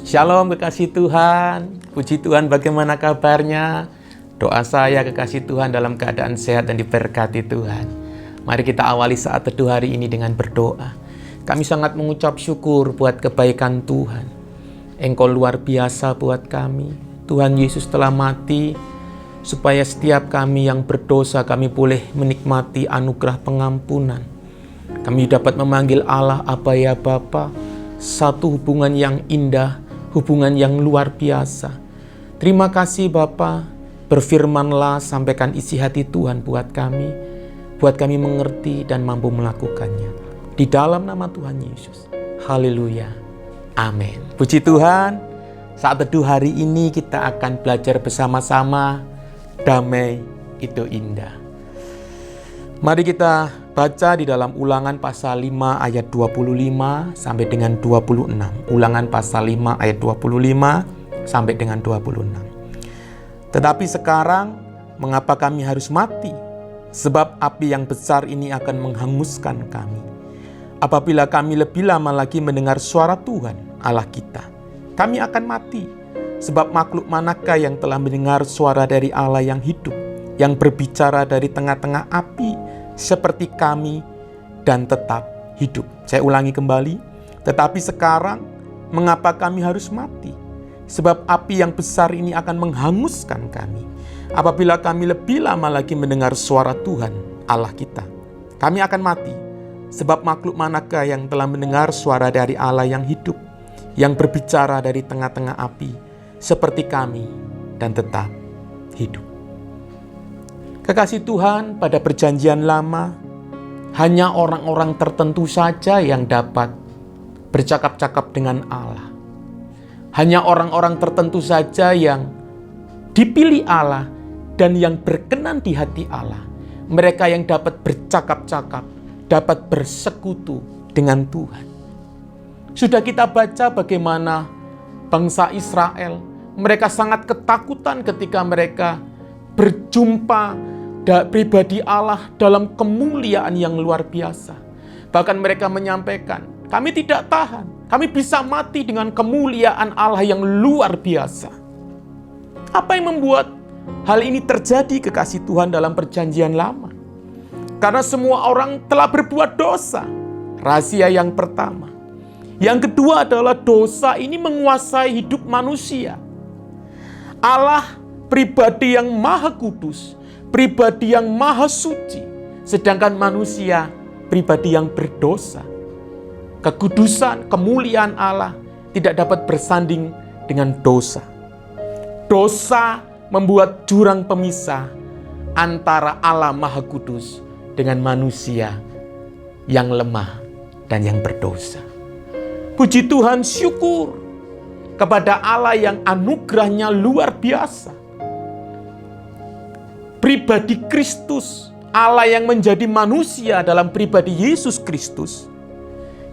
Shalom kekasih Tuhan, puji Tuhan bagaimana kabarnya? Doa saya kekasih Tuhan dalam keadaan sehat dan diberkati Tuhan. Mari kita awali saat teduh hari ini dengan berdoa. Kami sangat mengucap syukur buat kebaikan Tuhan. Engkau luar biasa buat kami. Tuhan Yesus telah mati supaya setiap kami yang berdosa kami boleh menikmati anugerah pengampunan. Kami dapat memanggil Allah Aba ya Bapa, satu hubungan yang indah, hubungan yang luar biasa. Terima kasih Bapa, berfirmanlah, sampaikan isi hati Tuhan buat kami mengerti dan mampu melakukannya. Di dalam nama Tuhan Yesus. Haleluya. Amin. Puji Tuhan, saat teduh hari ini kita akan belajar bersama-sama, damai itu indah. Mari kita baca di dalam Ulangan pasal 5 ayat 25 sampai dengan 26. Ulangan pasal 5 ayat 25 sampai dengan 26. Tetapi sekarang, mengapa kami harus mati? Sebab api yang besar ini akan menghanguskan kami. Apabila kami lebih lama lagi mendengar suara Tuhan, Allah kita, kami akan mati. Sebab makhluk manakah yang telah mendengar suara dari Allah yang hidup, yang berbicara dari tengah-tengah api, seperti kami dan tetap hidup. Saya ulangi kembali. Tetapi sekarang, mengapa kami harus mati? Sebab api yang besar ini akan menghanguskan kami. Apabila kami lebih lama lagi mendengar suara Tuhan, Allah kita, kami akan mati. Sebab makhluk manakah yang telah mendengar suara dari Allah yang hidup, yang berbicara dari tengah-tengah api, seperti kami dan tetap hidup. Kekasih Tuhan, pada perjanjian lama, hanya orang-orang tertentu saja yang dapat bercakap-cakap dengan Allah. Hanya orang-orang tertentu saja yang dipilih Allah dan yang berkenan di hati Allah. Mereka yang dapat bercakap-cakap, dapat bersekutu dengan Tuhan. Sudah kita baca bagaimana bangsa Israel, mereka sangat ketakutan ketika mereka berjumpa pribadi Allah dalam kemuliaan yang luar biasa. Bahkan mereka menyampaikan, kami tidak tahan, kami bisa mati dengan kemuliaan Allah yang luar biasa. Apa yang membuat hal ini terjadi kekasih Tuhan dalam perjanjian lama? Karena semua orang telah berbuat dosa. Rahasia yang pertama. Yang kedua adalah dosa ini menguasai hidup manusia. Allah pribadi yang maha kudus, pribadi yang maha suci, sedangkan manusia pribadi yang berdosa. Kekudusan, kemuliaan Allah tidak dapat bersanding dengan dosa. Dosa membuat jurang pemisah antara Allah maha kudus dengan manusia yang lemah dan yang berdosa. Puji Tuhan, syukur kepada Allah yang anugerahnya luar biasa. Pribadi Kristus, Allah yang menjadi manusia dalam pribadi Yesus Kristus,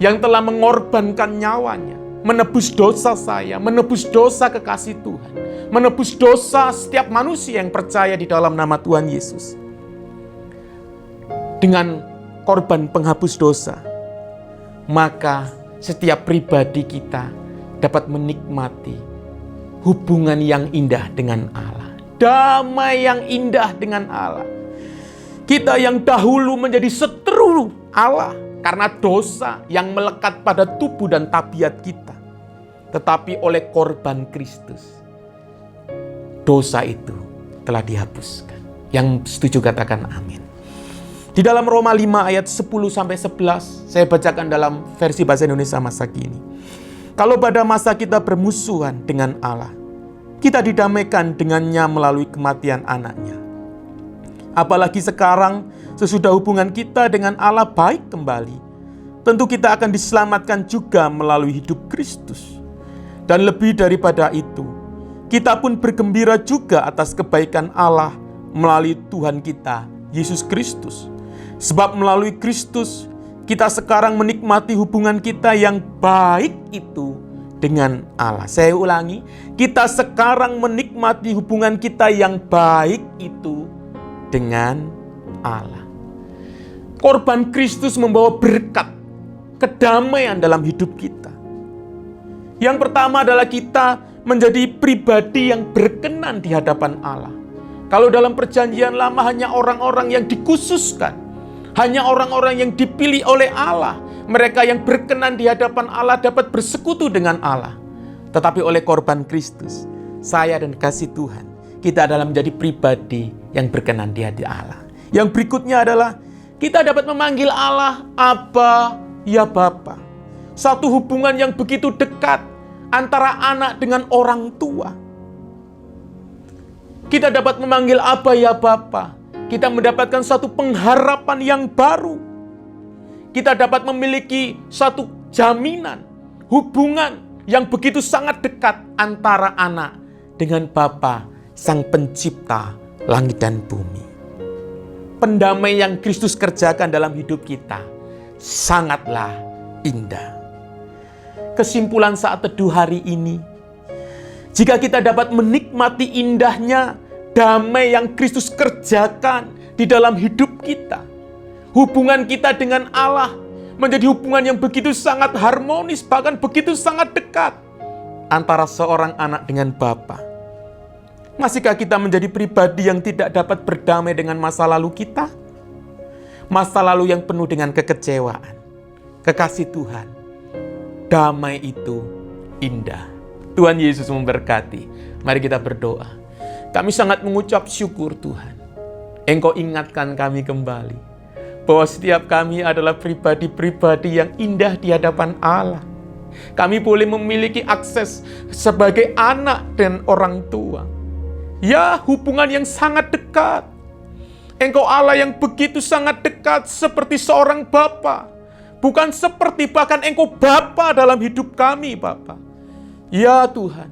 yang telah mengorbankan nyawanya, menebus dosa saya, menebus dosa kekasih Tuhan, menebus dosa setiap manusia yang percaya di dalam nama Tuhan Yesus. Dengan korban penghapus dosa, maka setiap pribadi kita dapat menikmati hubungan yang indah dengan Allah. Damai yang indah dengan Allah. Kita yang dahulu menjadi seteru Allah karena dosa yang melekat pada tubuh dan tabiat kita. Tetapi oleh korban Kristus, dosa itu telah dihapuskan. Yang setuju katakan amin. Di dalam Roma 5 ayat 10-11, saya bacakan dalam versi bahasa Indonesia masa kini. Kalau pada masa kita bermusuhan dengan Allah, kita didamaikan dengannya melalui kematian anaknya. Apalagi sekarang, sesudah hubungan kita dengan Allah baik kembali, tentu kita akan diselamatkan juga melalui hidup Kristus. Dan lebih daripada itu, kita pun bergembira juga atas kebaikan Allah melalui Tuhan kita, Yesus Kristus. Sebab melalui Kristus, kita sekarang menikmati hubungan kita yang baik itu dengan Allah. Saya ulangi, kita sekarang menikmati hubungan kita yang baik itu dengan Allah. Korban Kristus membawa berkat, kedamaian dalam hidup kita. Yang pertama adalah kita menjadi pribadi yang berkenan di hadapan Allah. Kalau dalam perjanjian lama hanya orang-orang yang dikhususkan, hanya orang-orang yang dipilih oleh Allah, mereka yang berkenan di hadapan Allah dapat bersekutu dengan Allah. Tetapi oleh korban Kristus, saya dan kasih Tuhan, kita adalah menjadi pribadi yang berkenan di hati Allah. Yang berikutnya adalah kita dapat memanggil Allah Abba, ya Bapa. Satu hubungan yang begitu dekat antara anak dengan orang tua. Kita dapat memanggil Abba, ya Bapa. Kita mendapatkan satu pengharapan yang baru. Kita dapat memiliki satu jaminan, hubungan yang begitu sangat dekat antara anak dengan Bapa, Sang Pencipta langit dan bumi. Pendamai yang Kristus kerjakan dalam hidup kita sangatlah indah. Kesimpulan saat teduh hari ini, jika kita dapat menikmati indahnya damai yang Kristus kerjakan di dalam hidup kita, hubungan kita dengan Allah menjadi hubungan yang begitu sangat harmonis, bahkan begitu sangat dekat antara seorang anak dengan Bapa. Masihkah kita menjadi pribadi yang tidak dapat berdamai dengan masa lalu kita? Masa lalu yang penuh dengan kekecewaan. Kekasih Tuhan, damai itu indah. Tuhan Yesus memberkati. Mari kita berdoa. Kami sangat mengucap syukur Tuhan. Engkau ingatkan kami kembali bahwa setiap kami adalah pribadi-pribadi yang indah di hadapan Allah. Kami boleh memiliki akses sebagai anak dan orang tua. Ya, hubungan yang sangat dekat. Engkau Allah yang begitu sangat dekat seperti seorang Bapa. Bukan seperti bahkan Engkau Bapa dalam hidup kami, Bapa. Ya Tuhan,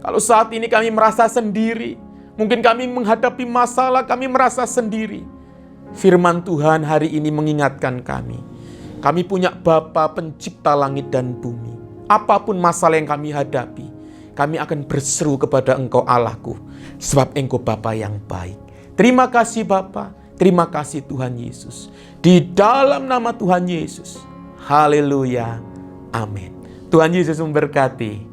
kalau saat ini kami merasa sendiri, mungkin kami menghadapi masalah, kami merasa sendiri. Firman Tuhan hari ini mengingatkan kami. Kami punya Bapa Pencipta langit dan bumi. Apapun masalah yang kami hadapi, kami akan berseru kepada Engkau Allahku, sebab Engkau Bapa yang baik. Terima kasih Bapa, terima kasih Tuhan Yesus. Di dalam nama Tuhan Yesus. Haleluya. Amin. Tuhan Yesus memberkati.